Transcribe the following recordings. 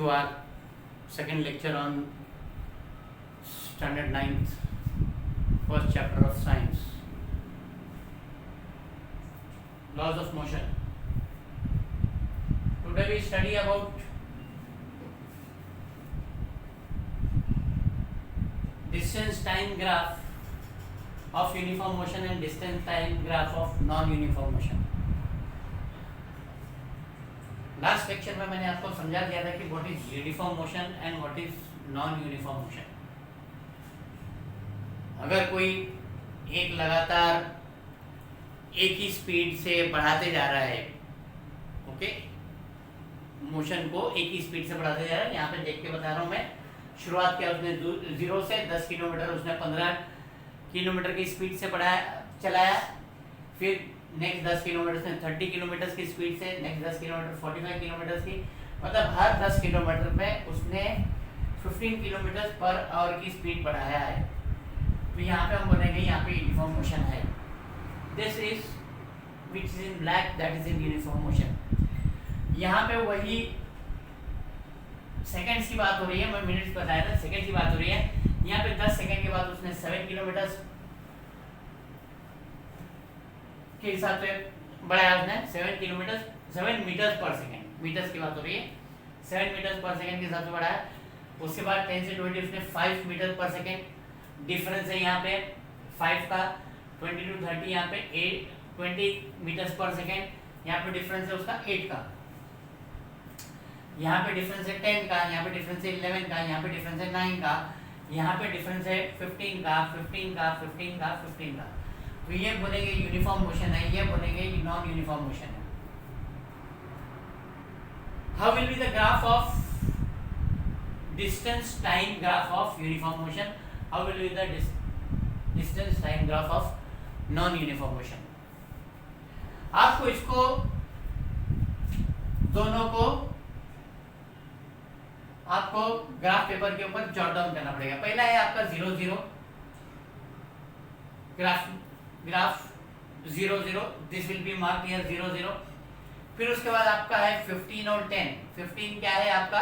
to our second lecture on standard 9th, first chapter of science, laws of motion. Today we study about distance time graph of uniform motion and distance time graph of non-uniform motion. Last lecture में मैंने आपको समझा दिया था कि what is uniform motion and what is non uniform motion. अगर कोई एक लगातार एक ही स्पीड से बढ़ाते जा रहा है, ओके, मोशन को एक ही स्पीड से बढ़ाते जा रहा है. यहाँ पे देख के बता रहा हूँ मैं. शुरुआत किया उसने 0 से 10 किलोमीटर, उसने 15 किलोमीटर की स्पीड से चलाया. फिर नेक्स्ट 10 किलोमीटर से 30 किलोमीटर की स्पीड से, नेक्स्ट 10 किलोमीटर 45 किलोमीटर की, मतलब हर 10 किलोमीटर में उसने 15 किलोमीटर पर आवर की स्पीड बढ़ाया है. तो यहाँ पे हम बोलेंगे यहाँ पे यूनिफॉर्म मोशन है. This is which is in black, that is in uniform motion. यहाँ पे वही सेकंड्स की बात हो रही है, मैं मिनट्स बताया था, सेकंड की बात हो रही है. यहाँ पे 10 सेकंड के बाद उसने 7 किलोमीटर के हिसाब से बढ़ाया. उसने 7 मीटर्स पर सेकंड, मीटर्स की बात हो रही है, 7 मीटर्स पर सेकंड के हिसाब से बढ़ाया. उसके बाद 10 से 20 उसने 5 मीटर पर सेकंड. डिफरेंस है यहाँ पे 5 का. 20 to 30 यहाँ पे 20 मीटर्स पर सेकंड. यहाँ पे डिफरेंस है उसका 8 का. यहाँ पे डिफरेंस है 10 का. यहाँ पे डिफरेंस है 11 का. यहाँ पे डिफरेंस है 9 का. यहाँ पे डिफरेंस है 15 का, 15 का, 15 का, 15 का. तो ये बोलेंगे यूनिफॉर्म मोशन है, ये बोलेंगे नॉन यूनिफॉर्म मोशन है. How will be the graph of distance time graph of uniform motion? How will be the distance time graph of non uniform motion? आपको इसको दोनों को आपको ग्राफ पेपर के ऊपर जॉट डाउन करना पड़ेगा. पहला है आपका 0 0 graph 0 0, this will B mark here 0 0. फिर उसके बाद आपका है 15 और 10. 15 क्या है आपका?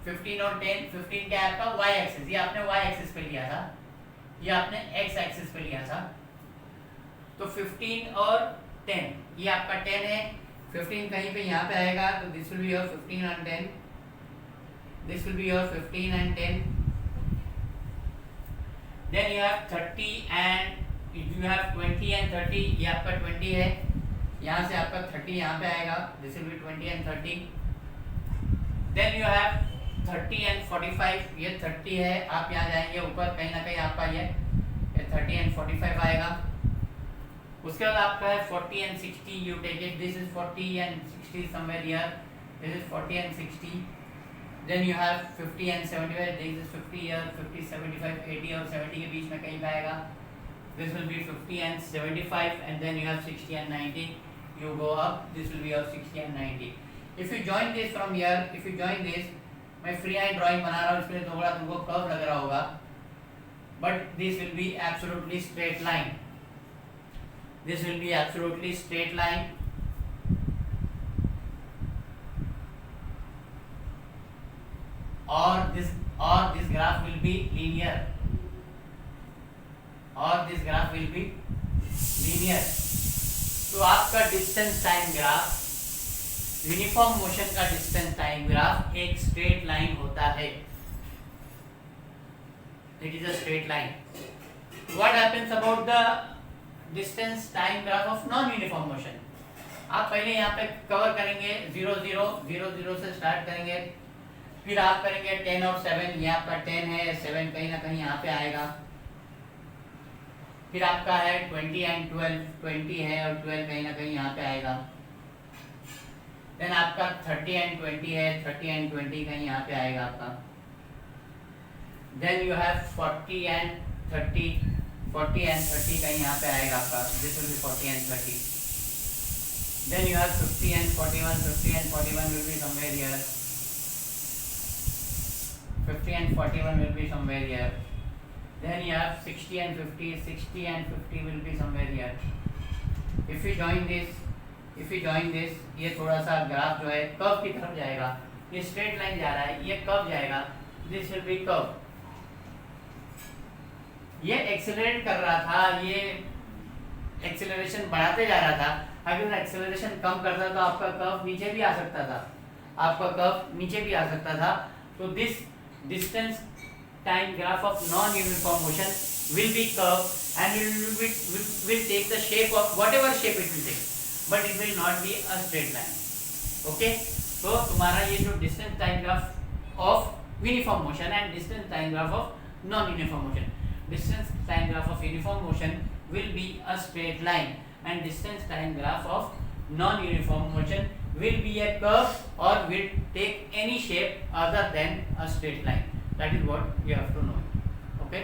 15 और 10. 15 क्या है आपका? y axis. ये आपने y एक्सिस पे लिया था, ये आपने x एक्सिस पे लिया था. तो 15 और 10, ये आपका 10 है. 15 कहीं पे यहाँ पे आएगा, तो this will be your 15 and 10. This will be your 15 and 10. Then you have 30 and you have 20 and 30. ये आपका 20 है. यहाँ से आपका 30 यहाँ पे आएगा. This will be 20 and 30. Then you have 30 and 45. ये 30 है. आप यहाँ जाएंगे ऊपर कहीं ना कहीं आपका ये 30 and 45 आएगा. उसके बाद आपका है 40 and 60. You take it. This is 40 and 60 somewhere here. This is 40 and 60. Then you have 50 and 75. This is 50 here. 50, 75, 80 और 70 के बीच में कहीं पे आएगा. This will be 50 and 75, and then you have 60 and 90. You go up. This will be your 60 and 90. If you join this from here, if you join this, मैं free hand drawing बना रहा हूँ, इसके लिए थोड़ा तुमको curve लग रहा होगा, but this will be absolutely straight line. This will be absolutely straight line. Or this graph will be linear. और this graph will be linear. तो आपका distance time graph, uniform motion का डिस्टेंस टाइम ग्राफ एक straight line होता है. It is a straight line. What happens about the distance time graph of non uniform motion? आप पहले यहाँ पे कवर करेंगे 0 0 0 0 से स्टार्ट करेंगे. फिर आप करेंगे 10 और 7. ये आपका 10 है, 7 कहीं ना कहीं यहाँ पे आएगा. फिर आपका है 20 एंड 12. 20 है और 12 कहीं ना कहीं यहाँ पे आएगा. देन आपका 30 एंड 20 है, 30 एंड 20 कहीं यहाँ पे आएगा आपका. Then you have 40 and 30. 40 and 30 कहीं यहाँ पे आएगा आपका. This will be 40 and 30. Then you have 50 and 41. 50 and 41 will be somewhere here. 50 and 41 will be somewhere here. Then you have 60 and 50. 60 and 50 will be somewhere here. If you join this, ये थोड़ा सा graph जो है curve की तरफ जाएगा. ये straight line जा रहा है, ये कर्व जाएगा, दिस विल बी कर्व। ये एक्सेलरेट कर रहा था, ये एक्सेलरेशन बढ़ाते जा रहा था। अगर एक्सेलरेशन कम करता तो आपका कर्व नीचे भी आ सकता था, आपका कर्व नीचे भी आ सकता था। तो this distance time graph of non uniform motion will be curved and will take the shape of whatever shape it will take, but it will not be a straight line. Okay, तो तुम्हारा ये जो distance time graph of uniform motion and distance time graph of non uniform motion, distance time graph of uniform motion will be a straight line and distance time graph of non uniform motion will be a curve or will take any shape other than a straight line. That is what you have to know. Okay.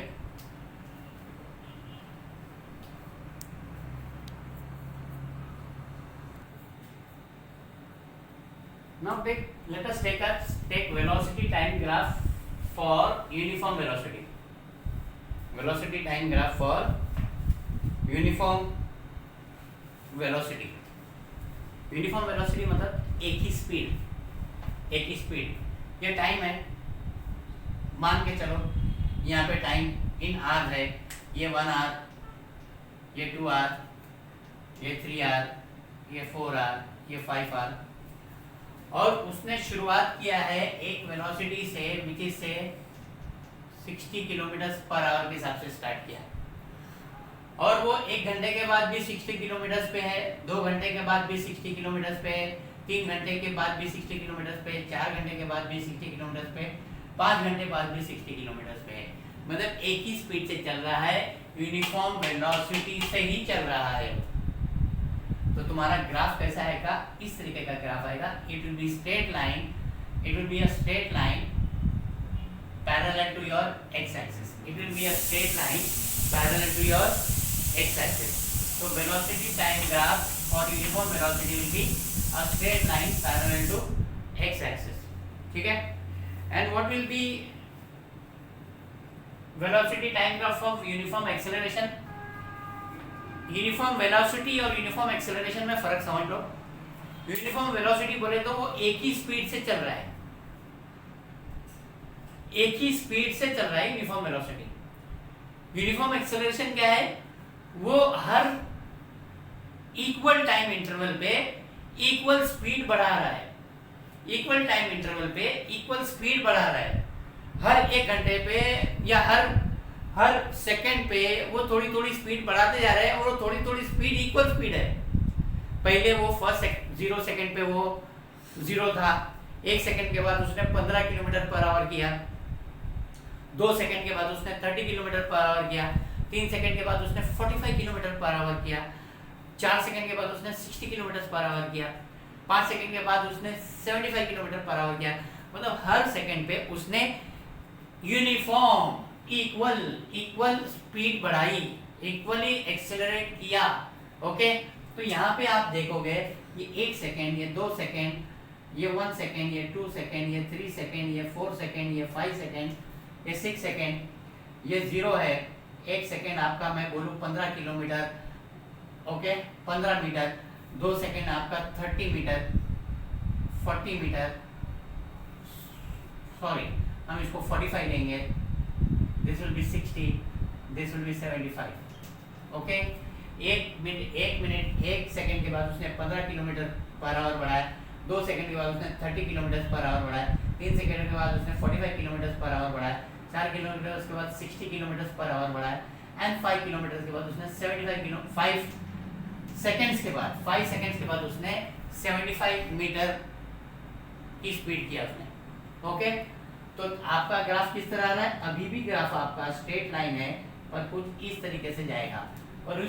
Now let us take velocity time graph for uniform velocity. Velocity time graph for uniform velocity. Uniform velocity मतलब एक ही speed. ये time है, मान के चलो यहाँ पे time in are है, ये 1 आर, ये 2 आर, ये 3 आर, ये 4 आर, ये 5 आर। और उसने शुरुआत किया है एक वेलोसिटी से विच इज से 60 किलोमीटर पर आवर के हिसाब से स्टार्ट किया, और वो 1 घंटे के बाद भी 60 किलोमीटर पे है, 2 घंटे के बाद भी 60 किलोमीटर पे है, 3 घंटे के बाद भी 60 किलोमीटर पे, 4 घंटे के बाद भी 60 किलोमीटर पे, 5 घंटे बाद भी 60 किलोमीटर पे है। मतलब एक ही स्पीड से चल रहा है, यूनिफॉर्म वेलोसिटी से ही चल रहा है। तो तुम्हारा ग्राफ कैसा आएगा, इस तरीके का ग्राफ आएगा। It will be straight line, it will be a straight line parallel to your X axis, it will be a straight line parallel to your X axis. तो वेलोसिटी टाइम ग्राफ और uniform velocity will be a straight line parallel to X axis, ठीक है। And what will be velocity time graph of uniform acceleration. Uniform velocity और uniform acceleration में फर्क समझ लो। Uniform velocity बोले तो वो एक ही स्पीड से चल रहा है, एक ही स्पीड से चल रहा है यूनिफॉर्म वेलोसिटी। यूनिफॉर्म एक्सेलरेशन क्या है, वो हर इक्वल टाइम इंटरवल पे इक्वल स्पीड बढ़ा रहा है, इक्वल टाइम इंटरवल पे इक्वल स्पीड बढ़ा रहा है। हर 1 घंटे पे या हर सेकंड पे वो थोड़ी थोड़ी स्पीड बढ़ाते जा रहे हैं, और वो थोड़ी थोड़ी स्पीड इक्वल स्पीड है। पहले वो 0 सेकंड पे वो 0 था, 1 सेकंड के बाद उसने 15 किलोमीटर पर आवर किया, 2 सेकंड के बाद उसने 30 किलोमीटर पर आवर किया, 3 सेकंड के बाद उसने 45 किलोमीटर पर आवर किया, 4 सेकंड के बाद उसने 60 किलोमीटर पर आवर किया, 5 सेकंड के बाद उसने 75 किलोमीटर पर आवर किया। मतलब हर सेकंड पे उसने यूनिफॉर्म इक्वल स्पीड बढ़ाई, इक्वली एक्सेलरेट किया। ओके, तो यहाँ पे आप देखोगे ये 1 सेकेंड, ये 2 सेकेंड, ये 1 सेकेंड, ये 2 सेकेंड, ये 3 सेकेंड, ये 4 सेकेंड, ये 5 सेकेंड, ये 6 सेकेंड, ये 0 है। 1 सेकेंड आपका मैं बोलूँ 15 किलोमीटर, ओके 15 मीटर, 2 सेकेंड आपका 30 मीटर, 40 मीटर, सॉरी हम इसको 45 लेंगे, this will be 60, this will be 75। Okay, 1 second के बाद उसने 15 किलोमीटर पर आवर बढ़ाया, 2 सेकंड के बाद उसने 30 किलोमीटर पर आवर बढ़ाया, 3 सेकंड के बाद उसने 45 किलोमीटर पर आवर बढ़ाया, 4 किलोमीटर के बाद 60 किलोमीटर पर आवर बढ़ाया, एंड 5 किलोमीटर के बाद उसने 5 सेकंड्स के बाद उसने 75 मीटर की स्पीड किया उसने। ओके, तो आपका ग्राफ किस तरह आ रहा है, अभी भी ग्राफ आपका स्ट्रेट लाइन है, पर कुछ इस तरीके से जाएगा और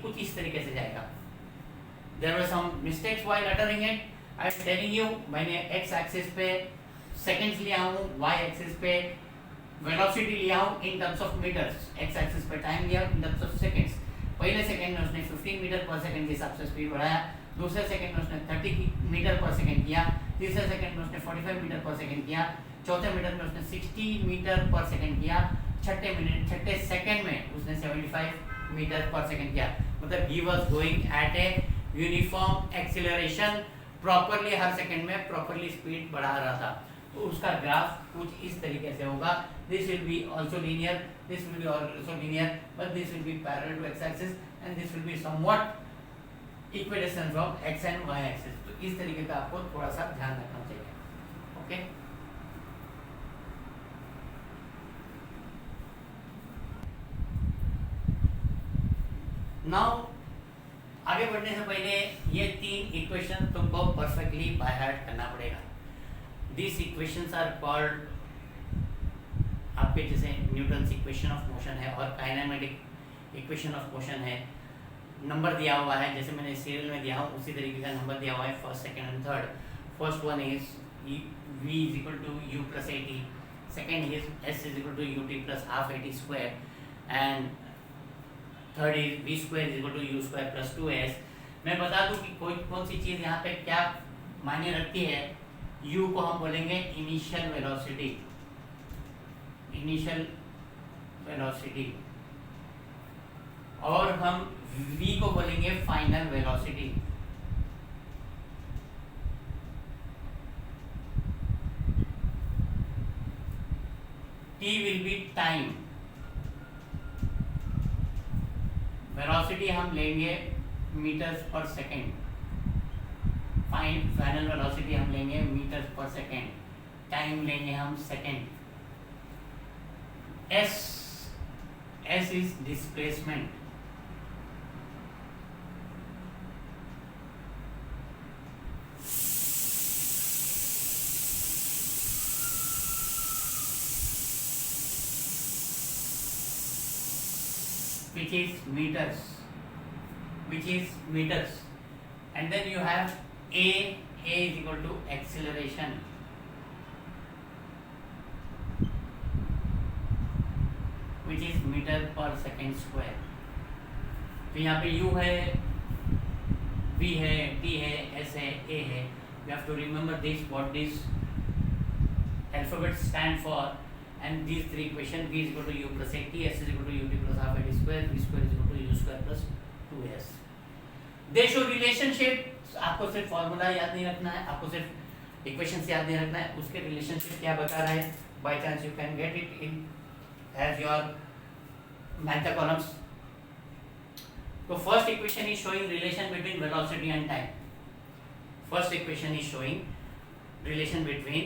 कुछ इस तरीके से जाएगा। There were some mistakes while uttering it. I am telling you, मैंने x एक्सिस पे सेकंड्स लिया हूँ, y एक्सिस पे वेलोसिटी लिया हूँ in terms of metres, x axis पे टाइम लिया इन टर्म्स ऑफ सेकंड्स। पहले सेकंड में उसने 15 मीटर पर सेकंड के हिसाब से स्पीड बढ़ाया, दूसरे सेकंड में उसने 30 मीटर पर सेकंड किया, तीसरे सेकंड में उसने 45 मीटर पर सेकंड किया, चौथे मीटर में उसने 60 मीटर पर सेकंड किया, छठे सेकंड में उसने 75 मीटर पर सेकंड किया। मतलब he was going at a uniform acceleration properly her second में प्रॉपरली स्पीड बढ़ा रहा था, तो उसका ग्राफ कुछ इस तरीके से होगा. This will be also linear, this will be also linear, but this will be parallel to X axis and this will be somewhat equidistance of X and Y axis. तो इस तरीके का आपको थोड़ा सा ध्यान रखना चाहिए. ओके नाउ आगे बढ़ने से पहले ये 3 इक्वेशन तुमको परफेक्टली बाय हार्ट करना पड़ेगा. These equations are called, आपके जैसे न्यूटन्स इक्वेशन ऑफ मोशन है और काइनेमेटिक इक्वेशन ऑफ मोशन है. नंबर दिया हुआ है जैसे मैंने सीरियल में दिया हूँ उसी तरीके का नंबर दिया हुआ है first, second and third. First one is v is equal to u plus a t, second is s is equal to u t plus half a t square and third is v square is equal to u square plus 2s. मैं बता दूं कि कोई कौन सी चीज़ यहाँ पे क्या मायने रखती है. u को हम बोलेंगे इनिशियल वेलोसिटी, इनिशियल वेलोसिटी, और हम v को बोलेंगे final velocity. t will be time. Velocity हम लेंगे मीटर्स पर सेकेंड, फाइनल वेलोसिटी हम लेंगे मीटर्स पर सेकेंड, टाइम लेंगे हम second. s is displacement. which is meters, and then you have a is equal to acceleration, which is meter per second square. तो यहाँ पे u है, v है, t है, s है, a है. You have to remember this, what this alphabet stand for, and these 3 equation. v is equal to u plus a t, s is equal to u t plus half a t square, v square is equal to u square plus 2s. They show relationship. आपको सिर्फ formula याद नहीं रखना है, आपको सिर्फ equations याद नहीं रखना है, उसके रिलेशनशिप क्या बता रहा है. By chance you can get it in as your math columns. तो first equation is showing relation between velocity and time. First equation is showing relation between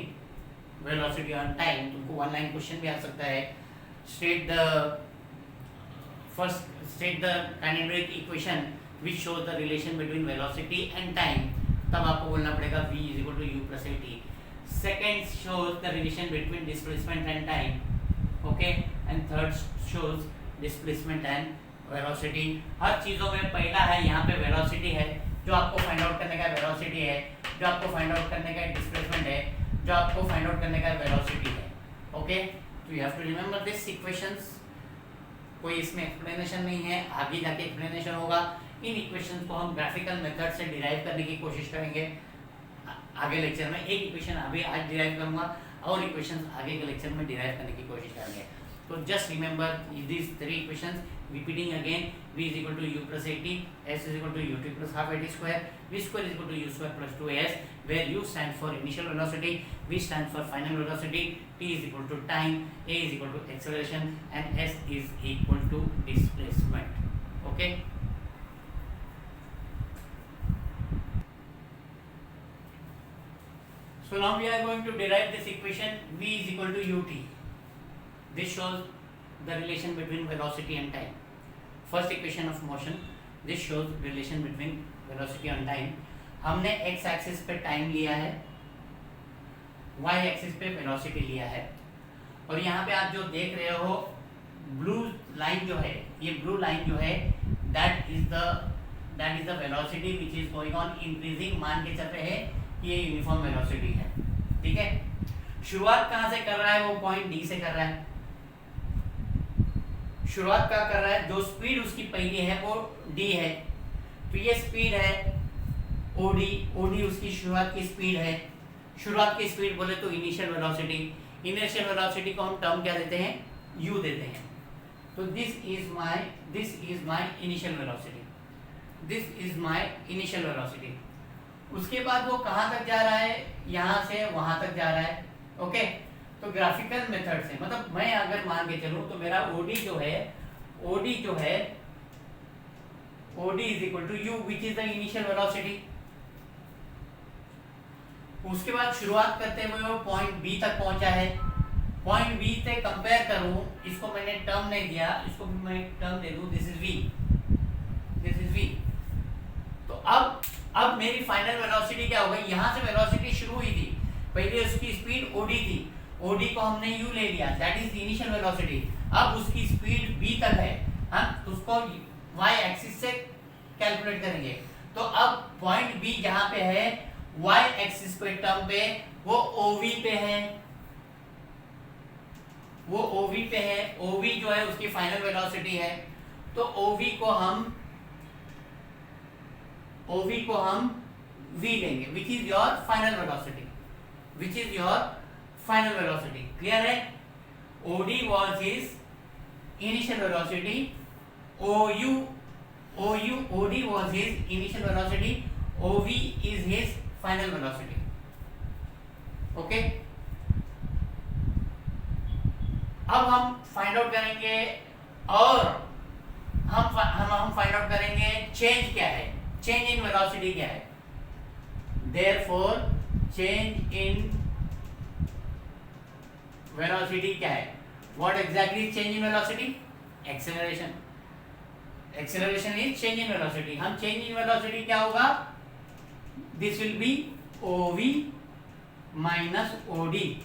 velocity and time. तुमको वन लाइन क्वेश्चन भी आ सकता है. State the kinematic equation which shows the relation between velocity and time. तब आपको बोलना पड़ेगा v is equal to u plus a t. Second shows the relation between displacement and time. Okay, and third shows displacement and velocity. हर चीज़ों में पहला है यहाँ पे velocity है, जो आपको फाइंड आउट करने का velocity है, जो आपको फाइंड आउट करने का displacement है, जो आपको फाइंड आउट करने का velocity है. Okay, so you have to remember this equations. कोई इसमें एक्सप्लेनेशन नहीं है, आगे जाके एक्सप्लेनेशन होगा. इन इक्वेशंस को हम ग्राफिकल मेथड से डिराइव करने की कोशिश करेंगे आगे लेक्चर में. एक इक्वेशन अभी आज डिराइव करूंगा और इक्वेशंस आगे के लेक्चर में डिराइव करने की कोशिश करेंगे. तो just remember these 3 equations, repeating again. v is equal to u plus a t, s is equal to u t plus half a t square, v square is equal to u square plus 2s, where u stands for initial velocity, v stands for final velocity, t is equal to time, a is equal to acceleration, and s is equal to displacement. Okay. So now we are going to derive this equation v is equal to ut. This shows the relation between velocity and time. First equation of motion. This shows relation between velocity and time. हमने x axis पे time लिया है, y axis पे velocity लिया है, और यहाँ पे आप जो देख रहे हो ब्लू लाइन जो है, ये ब्लू लाइन जो है that is the velocity which is going on increasing. मान के चल रहे हैं कि ये यूनिफॉर्म वेलोसिटी है. ठीक है, शुरुआत कहाँ से कर रहा है, वो पॉइंट डी से कर रहा है. शुरुआत क्या कर रहा है, जो स्पीड उसकी पहली है वो d है, तो ये स्पीड है od उसकी शुरुआत की स्पीड है. शुरुआत की स्पीड बोले तो इनिशियल वेलोसिटी. इनिशियल वेलोसिटी को हम टर्म क्या देते हैं, u देते हैं. तो this is my initial velocity. This is my initial velocity. उसके बाद वो कहाँ तक जा रहा है, यहाँ से वहां तक जा रहा है। ओके, तो ग्राफिकल मेथड से मतलब मैं अगर मान के चलूं तो मेरा ओडी जो है OD is equal to u which is the initial velocity. उसके बाद शुरुआत करते हुए वो पॉइंट बी तक पहुंचा है। पॉइंट बी से कंपेयर करूं, इसको मैंने टर्म नहीं दिया, इसको भी मैं टर्म दे दूं, दिस इज वी। तो अब मेरी फाइनल वेलोसिटी क्या हो गई, यहां से वेलोसिटी शुरू हुई थी, पहले उसकी स्पीड ओडी थी, ओडी को हमने यू ले लिया, दैट इज इनिशियल वेलोसिटी। अब उसकी स्पीड बी तक है, हम उसको y एक्सिस से कैलकुलेट करेंगे। तो अब पॉइंट बी जहां पे है y एक्सिस पे टर्म पे वो OV पे है, वो OV पे है, OV जो है उसकी फाइनल वेलोसिटी है। तो OV को हम v लेंगे which is your final velocity, clear है। OD was his initial velocity, OD was his initial velocity, OV is his final velocity. Okay, अब हम फाइंड आउट करेंगे और हम फाइंड आउट करेंगे चेंज क्या है, चेंज इन वेलोसिटी क्या है। Therefore चेंज इन वेलोसिटी क्या है, what exactly is change in velocity, acceleration is change in velocity. हम चेंज इन वेलोसिटी क्या होगा, this will B OV minus OD,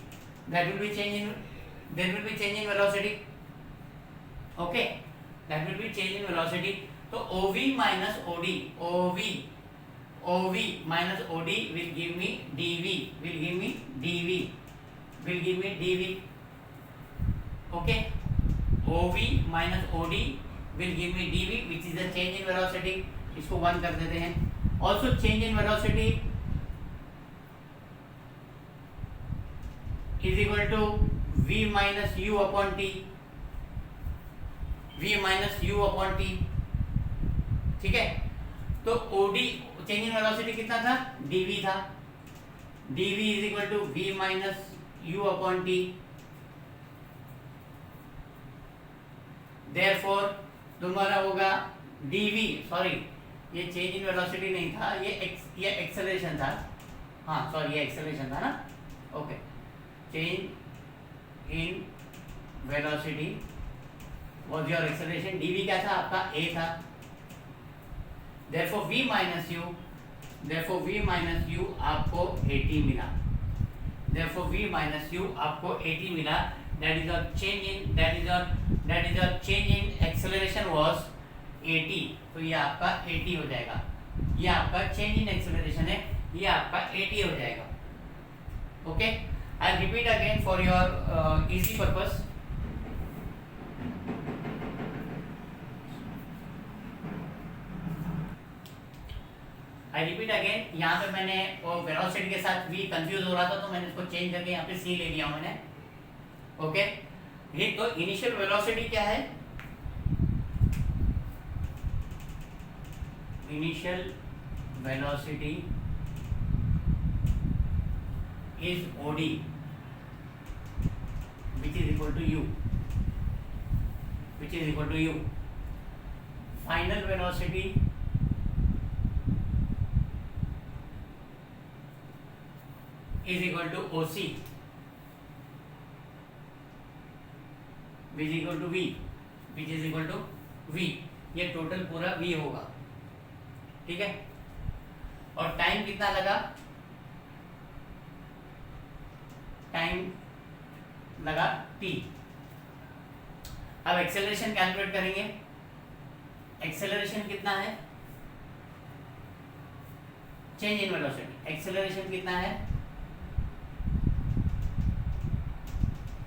that will be change in velocity. Okay, that will be change in velocity. तो OV minus OD will give me dV. Okay, OV minus OD will give me dV, which is the change in velocity. इसको 1 कर देते हैं। Also change in velocity is equal to V minus U upon T, ठीक है। तो OD change in velocity कितना था, dV था, dV is equal to V minus U upon T। Therefore तुम्हारा होगा dV, सॉरी ये चेंज इन वेलोसिटी नहीं था, ये एक्सेलरेशन था, हाँ सॉरी ये एक्सेलरेशन था ना। Okay, change in velocity was your acceleration, dV क्या था आपका, a था। therefore v minus u आपको 80 मिला, that is your change in acceleration was 80। तो ये आपका 80 हो जाएगा, ये आपका चेंज इन एक्सेलरेशन है, ये आपका 80 हो जाएगा। Okay, I'll repeat again for your easy purpose. I repeat again, यहाँ पे मैंने वो वेलोसिटी के साथ v कंफ्यूज हो रहा था, तो मैंने इसको चेंज करके यहाँ पे c ले लिया हूँ मैंने। ओके, ये तो इनिशियल वेलोसिटी क्या है, initial velocity is OD which is equal to U, final velocity is equal to OC which is equal to V, ये टोटल पूरा V होगा, ठीक है। और टाइम कितना लगा, टाइम लगा t। अब एक्सेलरेशन कैलकुलेट करेंगे, एक्सेलरेशन कितना है, चेंज इन वेलोसिटी, एक्सेलरेशन कितना है,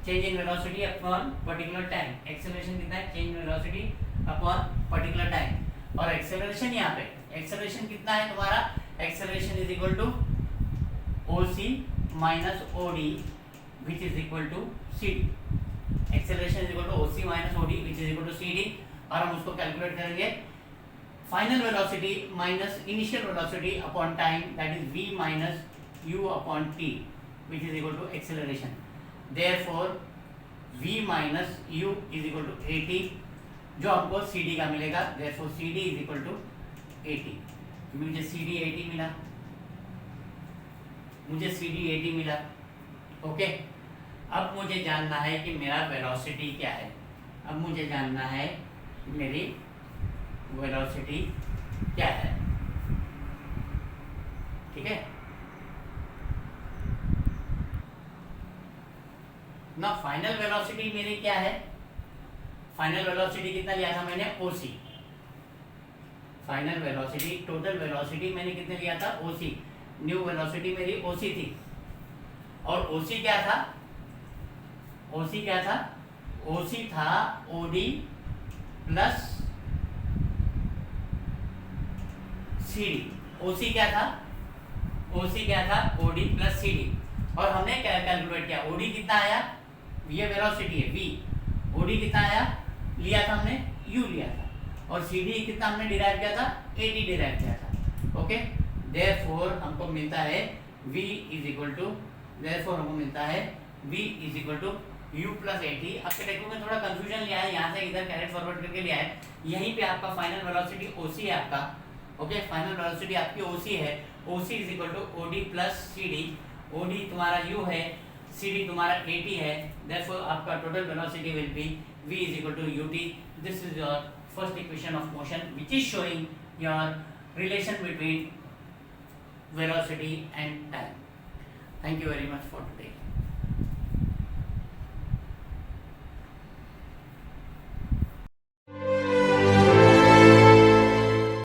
change in velocity upon particular time, acceleration कितना है, change in velocity upon particular time. और एक्सेलरेशन यहाँ पे, एक्सेलरेशन कितना है तुम्हारा, acceleration is equal to OC minus OD which is equal to CD, acceleration is equal to OC minus OD which is equal to CD। और हम उसको calculate करेंगे final velocity minus initial velocity upon time, that is v minus u upon t, which is equal to acceleration. Therefore v minus u is equal to at, जो हमको cd का मिलेगा. Therefore cd is equal to 80. मुझे cd 80 मिला, मुझे cd 80 मिला. Okay, अब मुझे जानना है कि मेरा वेलोसिटी क्या है. अब मुझे जानना है मेरी वेलोसिटी क्या है. ठीक है ना. फाइनल वेलोसिटी मेरी क्या है. फाइनल वेलोसिटी कितना लिया था मैंने, ओसी. फाइनल वेलोसिटी, टोटल वेलोसिटी मैंने कितने लिया था, ओसी. न्यू वेलोसिटी मेरी ओसी थी. और ओसी क्या था, ओसी क्या था, ओसी था ओडी प्लस सीडी. ओसी क्या था, ओसी क्या था, ओडी प्लस सीडी. और हमने क्या कैलकुलेट किया, ओडी कितना आया, ये वेलोसिटी है वी, ओडी कितना आया लिया था हमने, यू लिया था. और सीडी कितना हमने डिराइव किया था, 80 डिराइव किया था. ओके, देयरफॉर हमको मिलता है v is equal to, therefore हमको मिलता है v is equal to u plus 80. आपके टेक्निक में थोड़ा कंफ्यूजन लिया है, यहाँ से इधर कैरेट फॉरवर्ड करके लिया है. यहीं पे आपका फाइनल वेलोसिटी ओसी है आपका. ओके, फाइनल वेलोसिटी आपकी ओसी है. OC is equal to OD plus CD. OD तुम्हारा u है, सीडी तुम्हारा 80 है. देयरफॉर आपका total velocity will be v is equal to ut. This is your first equation of motion which is showing your relation between velocity and time. Thank you very much for today.